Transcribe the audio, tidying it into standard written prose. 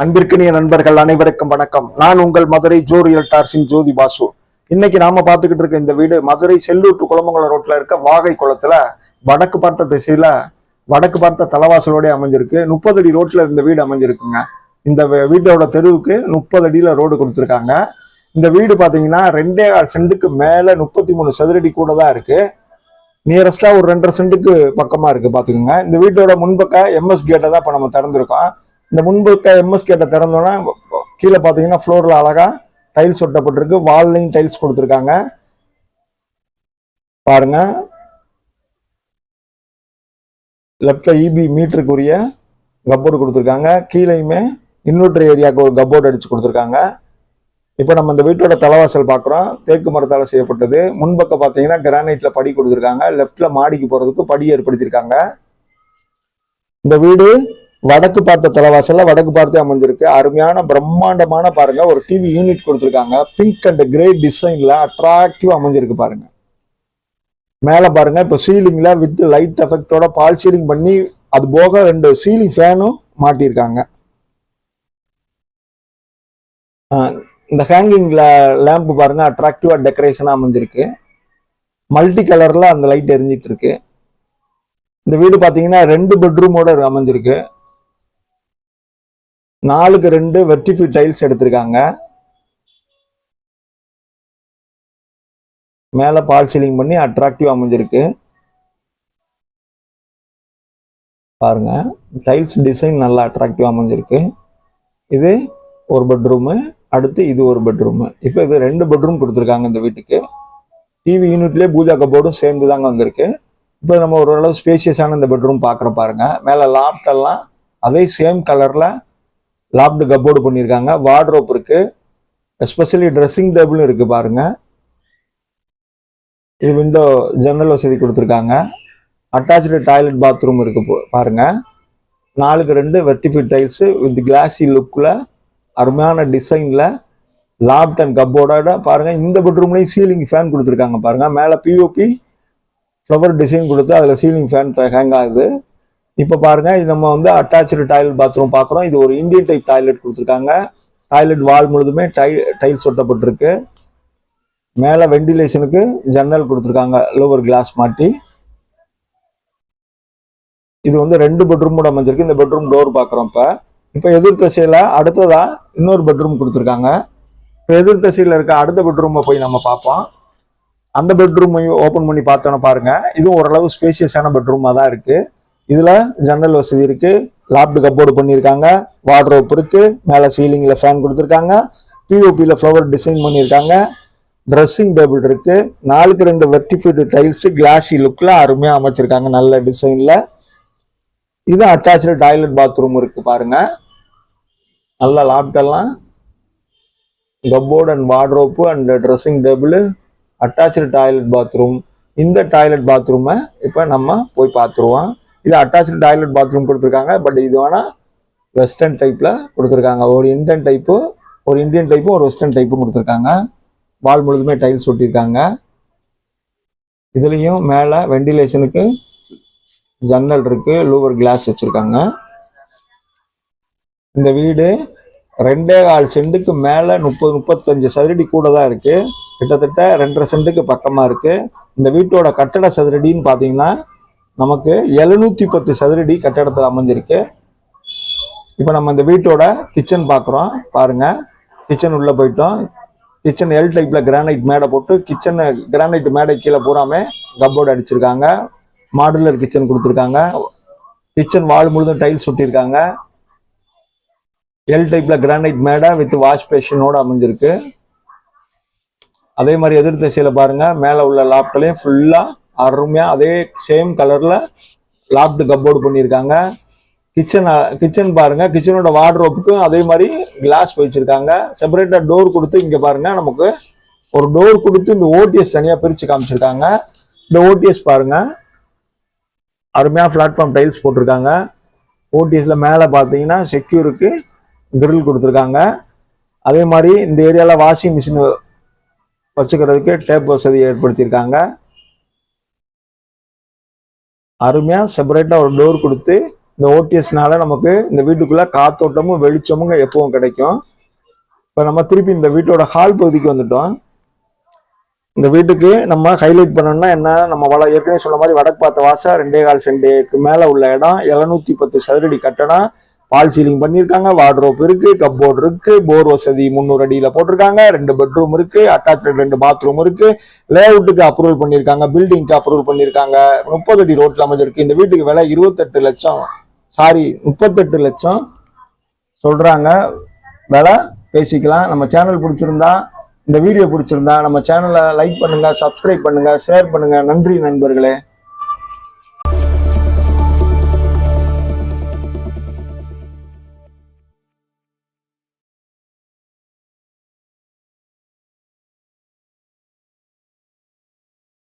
அன்பிற்கினிய நண்பர்கள் அனைவருக்கும் வணக்கம். நான் உங்கள் மதுரை ஜோ ரியல்டார்ஸின் ஜோதி பாசு. இன்னைக்கு நாம பார்த்துக்கிட்டு இருக்க இந்த வீடு மதுரை செல்லூர் டு குளமங்கலம் ரோட்ல இருக்க வாகை குளத்துல வடக்கு பார்த்த திசையில வடக்கு பார்த்த தலவாசலோட அமைஞ்சிருக்கு. 30 அடி ரோட்ல இந்த வீடு அமைஞ்சிருக்குங்க. இந்த வீட்டோட தெருவுக்கு 30 அடியில ரோடு கொடுத்துருக்காங்க. இந்த வீடு பாத்தீங்கன்னா 2.5 சென்ட்டுக்கு மேல 33 சதுரடி கூட தான் இருக்கு. நியரஸ்டா ஒரு 2.5 சென்ட்டுக்கு பக்கமா இருக்கு பாத்துக்கோங்க. இந்த வீட்டோட முன்பக்க எம்எஸ் கேட்டை தான் இப்ப நம்ம திறந்திருக்கோம். இந்த முன்பக்க எம்எஸ் கேட்டை திறந்தோன்னா கீழே பாத்தீங்கன்னா ஃப்ளோர்ல அழகா டைல்ஸ் ஒட்டப்பட்டிருக்கு. வால்லையும் டைல்ஸ் கொடுத்துருக்காங்க பாருங்க. லெப்ட்ல இபி மீட்டருக்குரிய கப்போர்டு கொடுத்துருக்காங்க. கீழேயுமே இன்வெர்டர் ஏரியாவுக்கு ஒரு கப்போர்டு அடிச்சு கொடுத்துருக்காங்க. இப்போ நம்ம இந்த வீட்டோட தலைவாசல் பார்க்குறோம். தேக்கு மரத்தால் செய்யப்பட்டது. முன்பக்கம் பார்த்தீங்கன்னா கிரானைட்ல படி கொடுத்துருக்காங்க. லெப்ட்ல மாடிக்கு போறதுக்கு படி ஏற்படுத்தியிருக்காங்க. இந்த வீடு வடக்கு பார்த்த தலைவாசல்ல வடக்கு பார்த்தே அமைஞ்சிருக்கு. அருமையான பிரம்மாண்டமான பாருங்க ஒரு டிவி யூனிட் கொடுத்துருக்காங்க. பிங்க் அண்ட் கிரே டிசைன்ல அட்ராக்டிவா அமைஞ்சிருக்கு பாருங்க. மேல பாருங்க இப்ப சீலிங்ல வித் லைட் எஃபெக்டோட பால் சீலிங் பண்ணி அது போக 2 சீலிங் ஃபேனும் மாட்டியிருக்காங்க. இந்த ஹேங்கிங்ல லேம்ப் பாருங்க அட்ராக்டிவா டெக்கரேஷனா அமைஞ்சிருக்கு. மல்டி கலர்ல அந்த லைட் எரிஞ்சிட்டு இருக்கு. இந்த வீடு பாத்தீங்கன்னா 2 பெட்ரூமோட அமைஞ்சிருக்கு. 4க்கு 2 வெர்டிஃபை டைல்ஸ் எடுத்திருக்காங்க. மேல பால் சீலிங் பண்ணி அட்ராக்டிவா அமைஞ்சிருக்கு பாருங்க. டைல்ஸ் டிசைன் நல்லா அட்ராக்டிவா அமைஞ்சிருக்கு. இது ஒரு பெட்ரூமு, அடுத்து இது ஒரு பெட்ரூமு. இப்போ இது 2 பெட்ரூம் கொடுத்துருக்காங்க இந்த வீட்டுக்கு. டிவி யூனிட்லேயே பூஜா கபோர்டும் சேர்ந்து தாங்க வந்திருக்கு. இப்போ நம்ம ஓரளவு ஸ்பேசியஸான இந்த பெட்ரூம் பார்க்குற பாருங்க. மேலே லாஃப்ட் எல்லாம் அதே சேம் கலர்ல லாப்டு கப்போர்டு பண்ணியிருக்காங்க. வார்ட்ரோப் இருக்கு. எஸ்பெஷலி ட்ரெஸ்ஸிங் டேபிளும் இருக்கு பாருங்க. இது விண்டோ ஜன்னல் வசதி கொடுத்துருக்காங்க. அட்டாச்சு டாய்லெட் பாத்ரூம் இருக்கு பாருங்க. 4க்கு 2 வெர்டிஃபை டைல்ஸ் வித் கிளாசி லுக்ல அருமையான டிசைன்ல லாப்ட் அண்ட் கப்போர்டோட பாருங்க. இந்த பெட்ரூம்லயும் சீலிங் ஃபேன் கொடுத்துருக்காங்க பாருங்க. மேல பிஓபி ஃப்ளவர் டிசைன் கொடுத்து அதுல சீலிங் ஃபேன் ஹேங் ஆகுது. இப்போ பாருங்க இது நம்ம அட்டாச்சு டாய்லெட் பாத்ரூம் பார்க்குறோம். இது ஒரு இந்தியன் டைப் டாய்லெட் கொடுத்துருக்காங்க. டாய்லெட் வால் முழுதுமே டைல்ஸ் ஒட்டப்பட்டிருக்கு. மேல வெண்டிலேஷனுக்கு ஜன்னல் கொடுத்துருக்காங்க லோவர் கிளாஸ் மாட்டி. இது 2 பெட்ரூமோட அமைஞ்சிருக்கு. இந்த பெட்ரூம் டோர் பார்க்குறோம். இப்போ எதிர் திசையில அடுத்ததா இன்னொரு பெட்ரூம் கொடுத்துருக்காங்க. இப்போ எதிர் திசையில இருக்க அடுத்த பெட்ரூமை போய் நம்ம பார்ப்போம். அந்த பெட்ரூமையும் ஓப்பன் பண்ணி பார்த்தோன்னா பாருங்க. இதுவும் ஓரளவு ஸ்பேசியஸான பெட்ரூமா தான் இருக்கு. இதுல ஜன்னல் வசதி இருக்கு. லாப்டு கப்போர்டு பண்ணியிருக்காங்க. வார்ட்ரோப் இருக்கு. மேல சீலிங்ல ஃபேன் கொடுத்துருக்காங்க. பிஓபியில ஃப்ளவர் டிசைன் பண்ணியிருக்காங்க. ட்ரெஸ்ஸிங் டேபிள் இருக்கு. 4க்கு 2 வெர்டிஃபைடு டைல்ஸ் கிளாசி லுக்ல அருமையா அமைச்சிருக்காங்க நல்ல டிசைன்ல. இது அட்டாச்சு டாய்லெட் பாத்ரூம் இருக்கு பாருங்க. நல்ல லாப்ட் எல்லாம் cupboard and wardrobe and dressing table attach toilet bathroom. இந்த டாய்லெட் பாத்ரூமை இப்போ நம்ம போய் பார்த்துருவோம். இது அட்டாச்சு டாய்லெட் பாத்ரூம் கொடுத்துருக்காங்க. பட் இது வேணா வெஸ்டர்ன் டைப்ல கொடுத்துருக்காங்க. ஒரு இந்தியன் டைப்பும் ஒரு வெஸ்டர்ன் டைப்பும் கொடுத்துருக்காங்க. வால் முழுதுமே டைல்ஸ் ஒட்டியிருக்காங்க. இதுலயும் மேல வெண்டிலேஷனுக்கு ஜன்னல் இருக்கு. லூவர் கிளாஸ் வச்சிருக்காங்க. இந்த வீடு 2.25 சென்ட்டுக்கு மேல 30-35 சதுரடி கூட தான் இருக்கு. கிட்டத்தட்ட 2.5 சென்ட்டுக்கு பக்கமா இருக்கு. இந்த வீட்டோட கட்டட சதுரடின்னு பாத்தீங்கன்னா நமக்கு 710 சதுரடி கட்டடத்தில் அமைஞ்சிருக்கு. இப்போ நம்ம இந்த வீட்டோட கிச்சன் பார்க்குறோம் பாருங்க. கிச்சன் உள்ள போயிட்டோம். கிச்சன் எல் டைப்ல கிரானைட் மேடை போட்டு கிச்சன் கிரானைட் மேடை கீழே பூராமே கப்போர்டு அடிச்சிருக்காங்க. மாடுலர் கிச்சன் கொடுத்துருக்காங்க. கிச்சன் வால் முழுதும் டைல்ஸ் ஒட்டியிருக்காங்க. எல் டைப்ல கிரானைட் மேடை வித் வாஷ் பேஷனோட அமைஞ்சிருக்கு. அதே மாதிரி எதிர் திசையில பாருங்க. மேல உள்ள லாப்ட்லயும் ஃபுல்லா அருமையா அதே சேம் கலர்ல லாப்ட் கப்போர்டு பண்ணியிருக்காங்க. கிச்சன் பாருங்க. கிச்சனோட வார்ட்ரோப்புக்கு அதே மாதிரி கிளாஸ் வச்சிருக்காங்க. செப்பரேட்டா டோர் கொடுத்து இங்க பாருங்க நமக்கு ஒரு டோர் கொடுத்து இந்த ஓடிஎஸ் தனியா பிரிச்சு காமிச்சிருக்காங்க. இந்த ஓடிஎஸ் பாருங்க அருமையா பிளாட்ஃபார்ம் டைல்ஸ் போட்டிருக்காங்க. ஓடிஎஸ்ல மேல பாத்தீங்கன்னா செக்யூருக்கு கிரில் கொடுத்துருக்காங்க. அதே மாதிரி இந்த ஏரியால வாஷிங் மிஷின் வச்சுக்கிறதுக்கு டேப் வசதி ஏற்படுத்தியிருக்காங்க. அருமையா செப்பரேட்டா ஒரு டோர் கொடுத்து இந்த ஓடிஎஸ்னால நமக்கு இந்த வீட்டுக்குள்ள காத்தோட்டமும் வெளிச்சமும் எப்பவும் கிடைக்கும். இப்போ நம்ம திருப்பி இந்த வீட்டோட ஹால் பகுதிக்கு வந்துட்டோம். இந்த வீட்டுக்கு நம்ம ஹைலைட் பண்ணணும்னா என்ன, நம்ம ஏற்கனவே சொன்ன மாதிரி வடக்கு பார்த்த வாசா 2.25 சென்ட்டுக்கு மேல உள்ள இடம், 710 சதுரடி கட்டணம், பால் சீலிங் பண்ணியிருக்காங்க, வார்ட்ரோப் இருக்கு, கப்போர்டு இருக்கு, போர் வசதி 300 அடியில போட்டிருக்காங்க, 2 பெட்ரூம் இருக்கு, அட்டாச்சு 2 பாத்ரூம் இருக்கு, லே அவுட்டுக்கு அப்ரூவல் பண்ணியிருக்காங்க, பில்டிங்க்கு அப்ரூவல் பண்ணியிருக்காங்க, 30 அடி ரோட்ல அமைஞ்சிருக்கு. இந்த வீட்டுக்கு விலை 28 லட்சம், 38 லட்சம் சொல்றாங்க. விலை பேசிக்கலாம். நம்ம சேனல் பிடிச்சிருந்தா, இந்த வீடியோ பிடிச்சிருந்தா நம்ம சேனலை லைக் பண்ணுங்க, சப்ஸ்கிரைப் பண்ணுங்க, ஷேர் பண்ணுங்க. நன்றி நண்பர்களே.